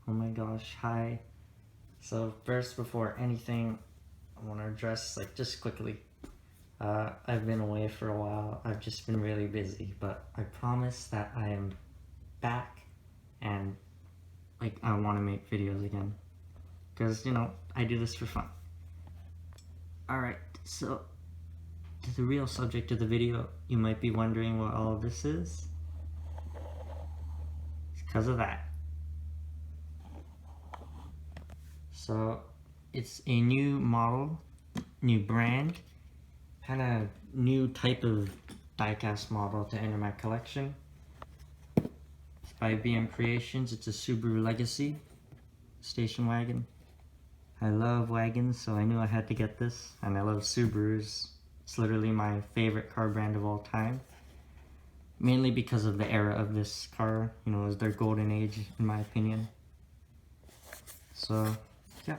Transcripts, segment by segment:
Oh my gosh, hi. So first, before anything, I want to address, just quickly. I've been away for a while. I've just been really busy, but I promise that I am back and, I want to make videos again. Because, I do this for fun. Alright, so, to the real subject of the video, you might be wondering what all of this is. It's because of that. So, it's a new model, new brand, kind of new type of diecast model to enter my collection. It's by BM Creations. It's a Subaru Legacy station wagon. I love wagons, so I knew I had to get this, and I love Subarus. It's literally my favorite car brand of all time. Mainly because of the era of this car, it was their golden age, in my opinion. So, yeah.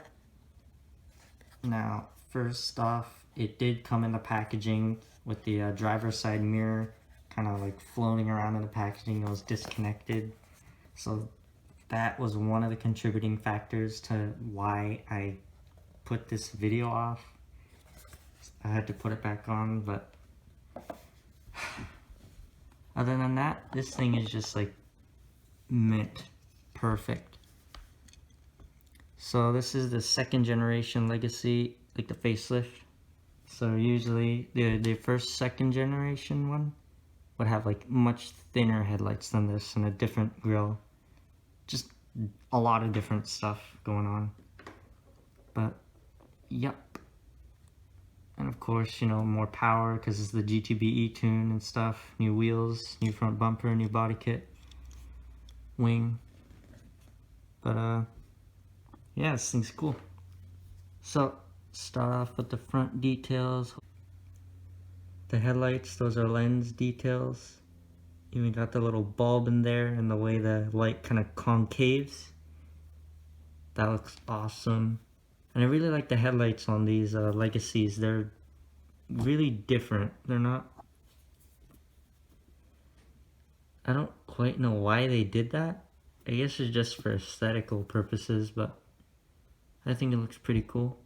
Now, first off, it did come in the packaging with the driver's side mirror kind of floating around in the packaging. It was disconnected. So that was one of the contributing factors to why I put this video off. I had to put it back on, but other than that, this thing is just mint perfect. So this is the second generation Legacy, the facelift. So usually the first second generation one would have much thinner headlights than this and a different grille. Just a lot of different stuff going on. But yep. And of course, more power because it's the GTB E-tune and stuff. New wheels, new front bumper, new body kit, wing. But yeah, this thing's cool. So, start off with the front details. The headlights, those are lens details. Even got the little bulb in there and the way the light kind of concaves. That looks awesome. And I really like the headlights on these Legacies. They're really different. They're not... I don't quite know why they did that. I guess it's just for aesthetical purposes, but I think it looks pretty cool.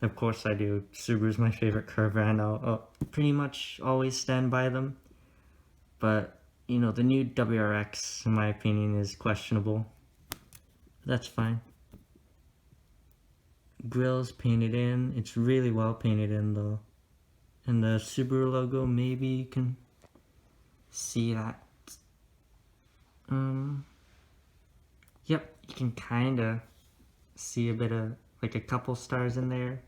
Of course I do. Subaru's my favorite car brand. I'll pretty much always stand by them. But, the new WRX, in my opinion, is questionable. That's fine. Grille's painted in. It's really well painted in, though. And the Subaru logo, maybe you can see that. Yep, you can kind of see a bit of, a couple stars in there.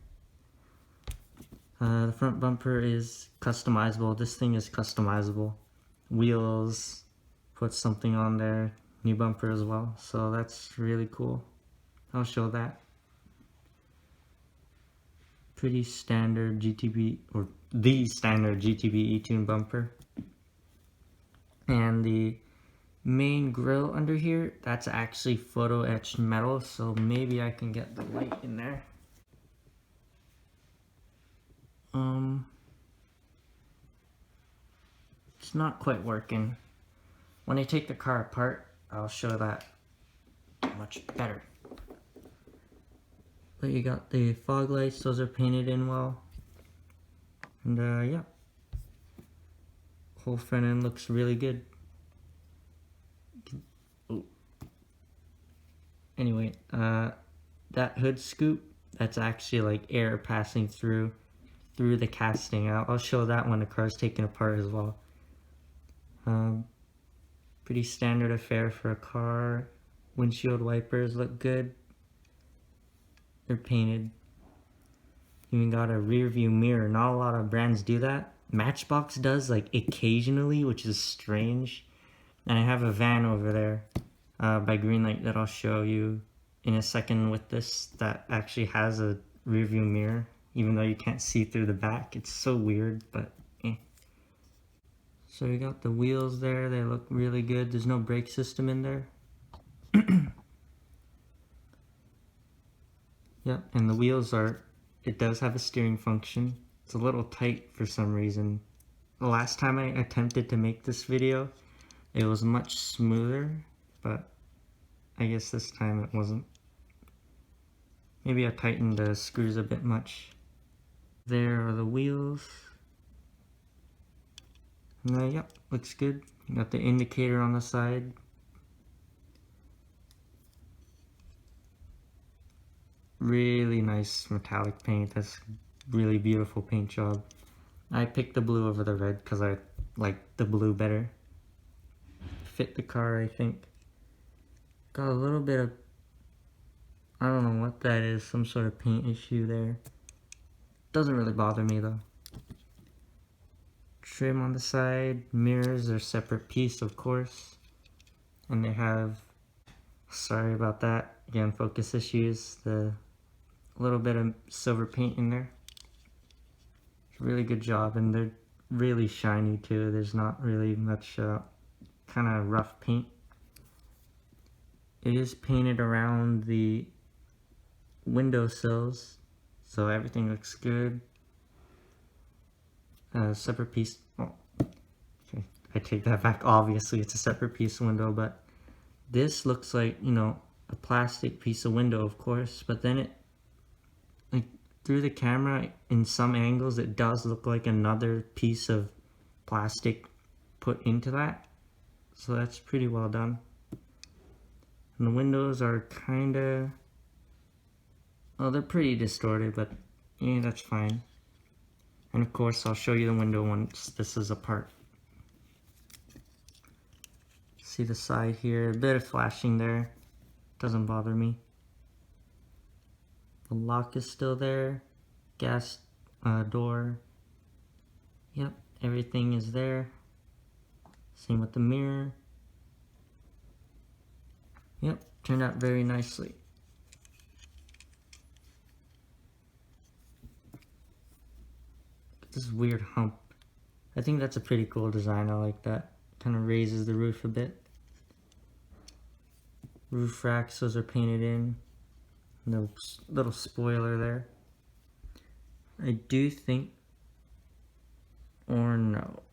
The front bumper is customizable. This thing is customizable. Wheels, put something on there. New bumper as well. So that's really cool. I'll show that. Pretty standard GTB, or the standard GTB E-tune bumper. And the main grille under here, that's actually photo etched metal, so maybe I can get the light in there. It's not quite working. When I take the car apart, I'll show that much better. But you got the fog lights, those are painted in well. And yeah. Whole front end looks really good. Anyway, that hood scoop, that's actually air passing through the casting. I'll show that when the car's taken apart as well. Pretty standard affair for a car. Windshield wipers look good. They're painted. Even got a rear view mirror. Not a lot of brands do that. Matchbox does occasionally, which is strange. And I have a van over there by Greenlight that I'll show you in a second with this that actually has a rear view mirror, even though you can't see through the back. It's so weird, but eh. So you got the wheels there. They look really good. There's no brake system in there. Yep, and the wheels it does have a steering function. It's a little tight for some reason. The last time I attempted to make this video, it was much smoother, but I guess this time it wasn't. Maybe I tightened the screws a bit much. There are the wheels. And yep, looks good. Got the indicator on the side. Really nice metallic paint. That's really beautiful paint job. I picked the blue over the red because I like the blue better. Fit the car, I think. Got a little bit of, I don't know what that is, some sort of paint issue there. Doesn't really bother me though. Trim on the side, mirrors are a separate piece of course. And they have, sorry about that, again, focus issues, the little bit of silver paint in there. Really good job, and they're really shiny too. There's not really much kind of rough paint. It is painted around the windowsills, so everything looks good. Separate piece. Oh, okay, I take that back. Obviously, it's a separate piece of window, but this looks like, you know, a plastic piece of window, of course. But then it, like, through the camera, in some angles, it does look like another piece of plastic put into that. So that's pretty well done. And the windows are kind of, well, they're pretty distorted, but yeah, that's fine. And of course, I'll show you the window once this is apart. See the side here, a bit of flashing there. Doesn't bother me. The lock is still there. Gas door. Yep, everything is there. Same with the mirror. Yep, turned out very nicely. This weird hump. I think that's a pretty cool design. I like that. Kind of raises the roof a bit. Roof racks, those are painted in. No little spoiler there. I do think, or no,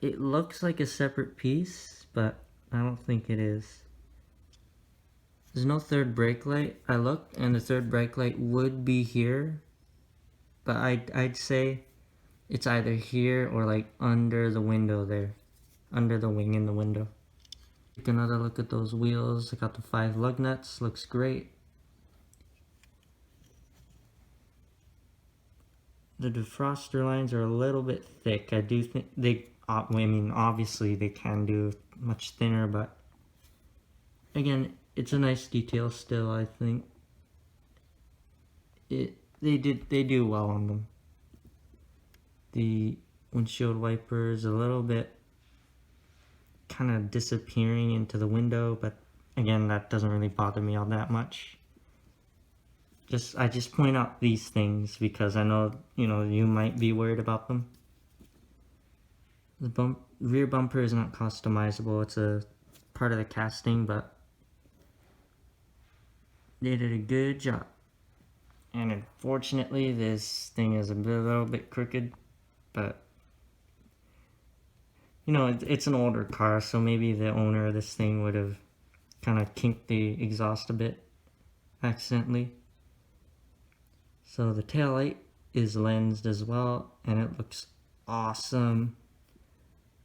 it looks like a separate piece, but I don't think it is. There's no third brake light. I looked, and the third brake light would be here, but I'd say it's either here or like under the window there, under the wing in the window. Take another look at those wheels. I got the 5 lug nuts, looks great. The defroster lines are a little bit thick. I do think they, I mean, obviously they can do much thinner, but again, it's a nice detail still, I think. They do well on them. The windshield wipers a little bit kind of disappearing into the window, but again, that doesn't really bother me all that much. I just point out these things because I know, you know, you might be worried about them. The rear bumper is not customizable. It's a part of the casting, but they did a good job. And unfortunately, this thing is a little bit crooked, but you know, it's an older car, so maybe the owner of this thing would have kind of kinked the exhaust a bit accidentally. So the taillight is lensed as well, and it looks awesome.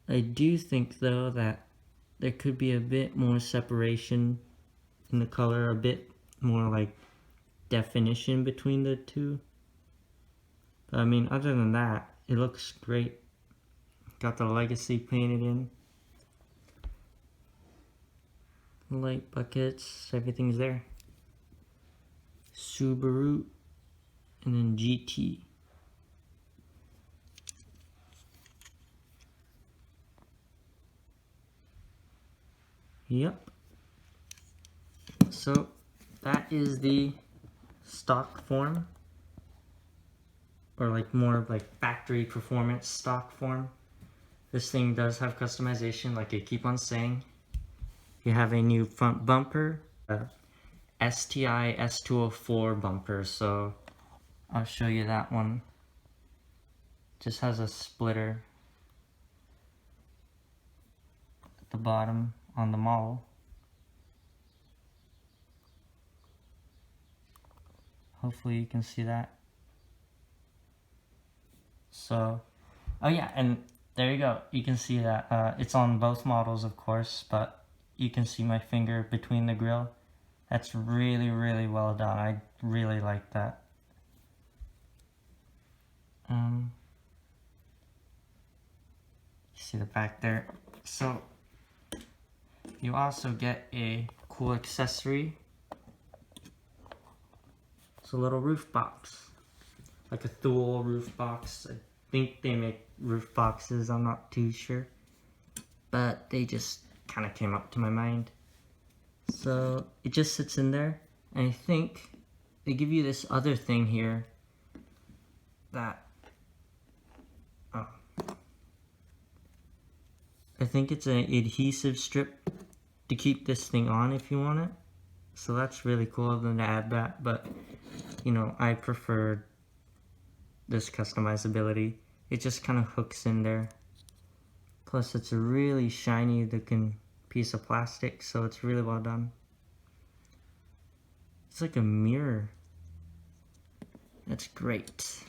I do think though that there could be a bit more separation in the color, a bit more like definition between the two. But I mean, other than that, it looks great. Got the Legacy painted in. Light buckets, everything's there. Subaru, and then GT. Yep. So that is the stock form, or like more of like factory performance stock form. This thing does have customization, like I keep on saying. You have a new front bumper, STI S204 bumper, so I'll show you that one. Just has a splitter at the bottom on the model. Hopefully you can see that. So, oh yeah, and there you go. You can see that it's on both models, of course, but you can see my finger between the grill. That's really, really well done. I really like that. You see the back there. So, you also get a cool accessory. It's a little roof box. Like a Thule roof box. I think they make roof boxes, I'm not too sure. But they just kind of came up to my mind. So it just sits in there. And I think they give you this other thing here that I think it's an adhesive strip to keep this thing on if you want it. So that's really cool of them to add that, but you know, I prefer this customizability. It just kind of hooks in there. Plus it's a really shiny looking piece of plastic, so it's really well done. It's like a mirror. That's great.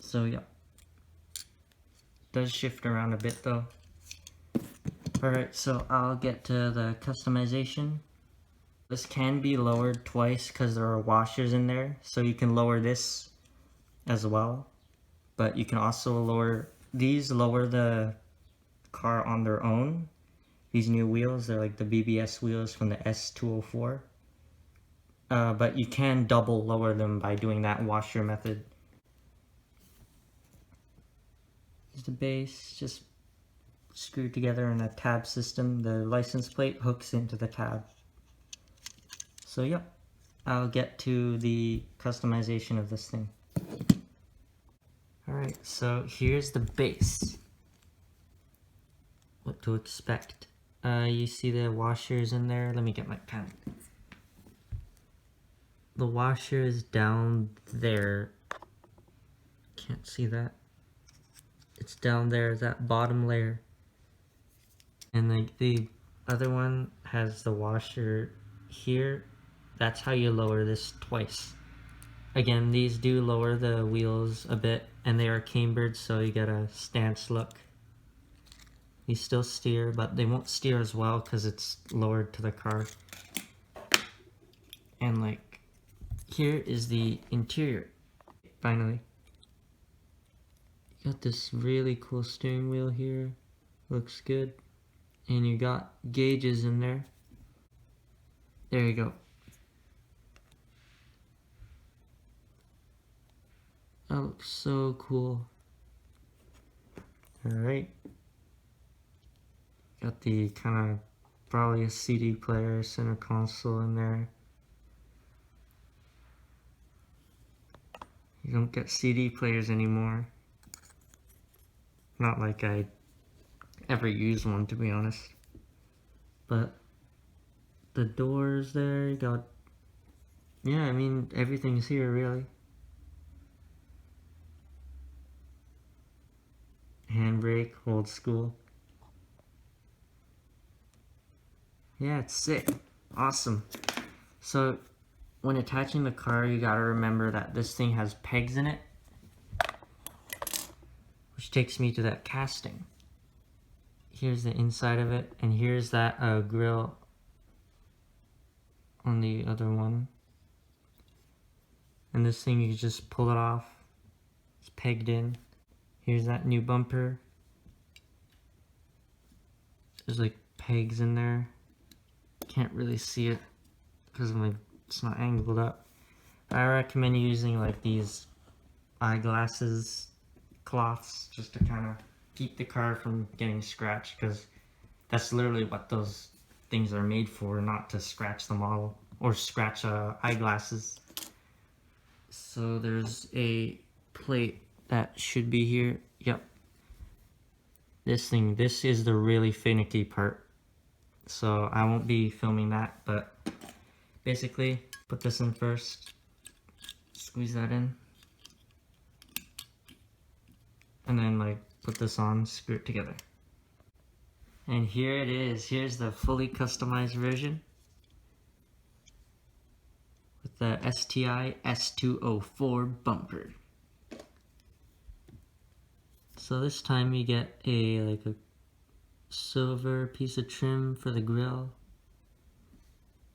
So yeah. Does shift around a bit though. Alright, so I'll get to the customization. This can be lowered twice because there are washers in there, so you can lower this as well. But you can also lower the car on their own. These new wheels, they're like the BBS wheels from the S204. But you can double lower them by doing that washer method. Here's the base, just screwed together in a tab system. The license plate hooks into the tab. So yeah, I'll get to the customization of this thing. Alright, so here's the base. What to expect. You see the washers in there? Let me get my pen. The washer is down there. Can't see that. It's down there, that bottom layer. And the other one has the washer here. That's how you lower this twice. Again, these do lower the wheels a bit, and they are cambered, so you get a stance look. You still steer, but they won't steer as well because it's lowered to the car. And like, here is the interior, finally. You got this really cool steering wheel here, looks good. And you got gauges in there. There you go. That looks so cool. Alright. Got the kind of probably a CD player, center console in there. You don't get CD players anymore. Not like I ever use one, to be honest. But the doors there, you got, yeah, I mean, everything's here really. Handbrake, old school. Yeah, it's sick. Awesome. So when attaching the car, you gotta remember that this thing has pegs in it. Which takes me to that casting. Here's the inside of it, and here's that grill on the other one. And this thing, you just pull it off. It's pegged in. Here's that new bumper. There's like pegs in there. Can't really see it because it's not angled up. I recommend using like these eyeglasses cloths just to kind of keep the car from getting scratched, because that's literally what those things are made for, not to scratch the model or scratch eyeglasses. So there's a plate that should be here. Yep. This is the really finicky part. So I won't be filming that, but basically put this in first, squeeze that in, and then like put this on, screw it together. And here it is. Here's the fully customized version. the STI S204 bumper. So this time you get a silver piece of trim for the grille,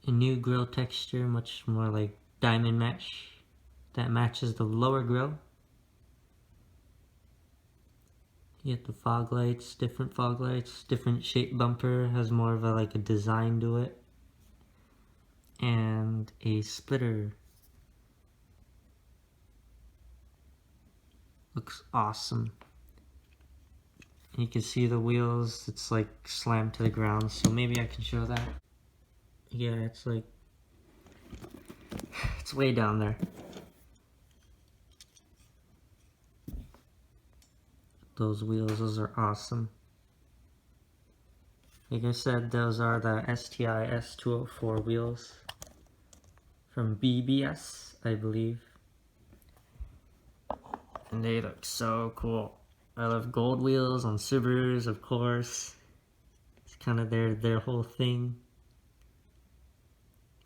a new grille texture, much more like diamond mesh that matches the lower grille. You get the fog lights, different shape bumper, has more of a design to it, and a splitter. Looks awesome. You can see the wheels, it's like slammed to the ground, so maybe I can show that. Yeah, it's like, it's way down there. Those wheels, those are awesome. Like I said, those are the STI S204 wheels from BBS, I believe. And they look so cool. I love gold wheels on Subarus, of course. It's kind of their whole thing.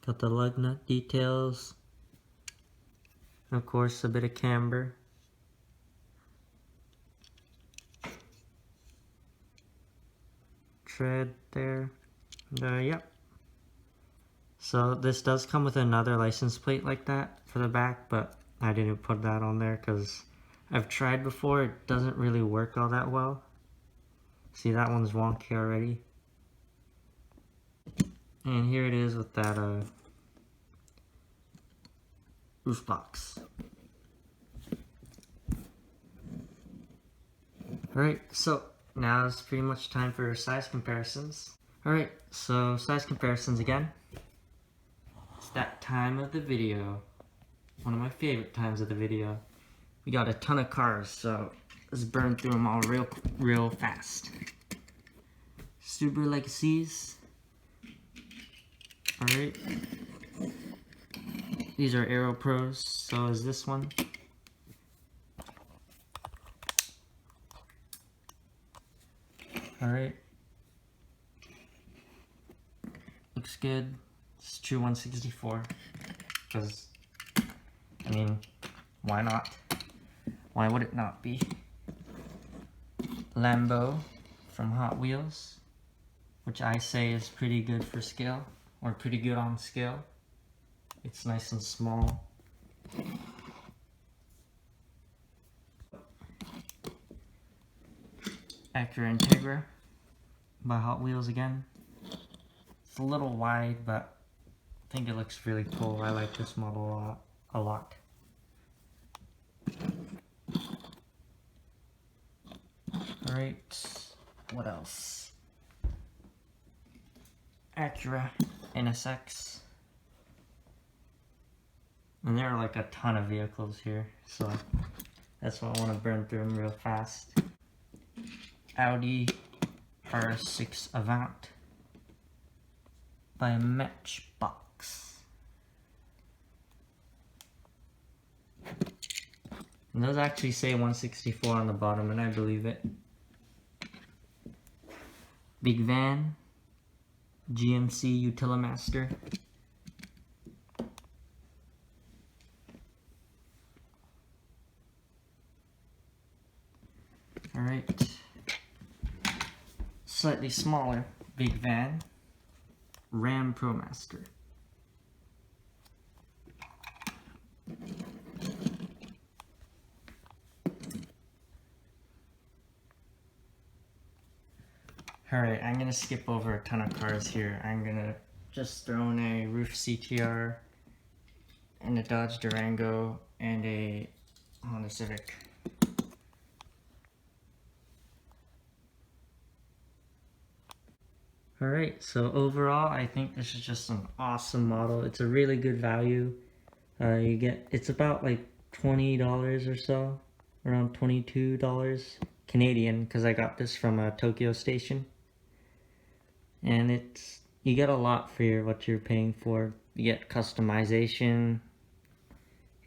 Got the lug nut details. Of course, a bit of camber. Tread there. Yep. So this does come with another license plate like that for the back, but I didn't put that on there because I've tried before. It doesn't really work all that well. See, that one's wonky already. And here it is with that roof box. Alright, so now it's pretty much time for size comparisons. Alright, so size comparisons again. It's that time of the video. One of my favorite times of the video. We got a ton of cars, so let's burn through them all real fast. Subaru Legacies. Alright. These are Aero Pros, so is this one. Alright. Looks good. It's true 164. Because, I mean, why not? Why would it not be? Lambo from Hot Wheels, which I say is pretty good for scale, or pretty good on scale. It's nice and small. Acura Integra by Hot Wheels again. It's a little wide, but I think it looks really cool. I like this model a lot. Alright, what else? Acura NSX. And there are like a ton of vehicles here, so that's why I want to burn through them real fast. Audi R6 Avant by Matchbox. And those actually say 164 on the bottom, and I believe it. Big Van, GMC Utilimaster. Alright. Slightly smaller Big Van, Ram ProMaster. Alright, I'm gonna skip over a ton of cars here. I'm gonna just throw in a Roof CTR, and a Dodge Durango, and a Honda Civic. Alright, so overall, I think this is just an awesome model. It's a really good value. It's about like $20 or so, around $22 Canadian, because I got this from a Tokyo station. And you get a lot for what you're paying for. You get customization,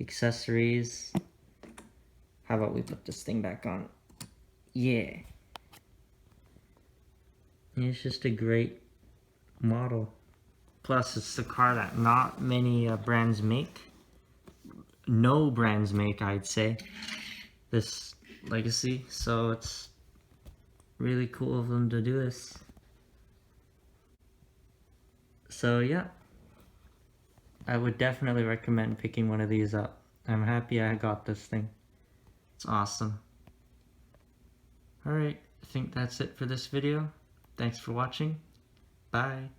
accessories. How about we put this thing back on? Yeah. And it's just a great model. Plus, it's a car that not many brands make. no brands make, I'd say, this Legacy. So it's really cool of them to do this. So yeah, I would definitely recommend picking one of these up. I'm happy I got this thing. It's awesome. Alright, I think that's it for this video. Thanks for watching. Bye.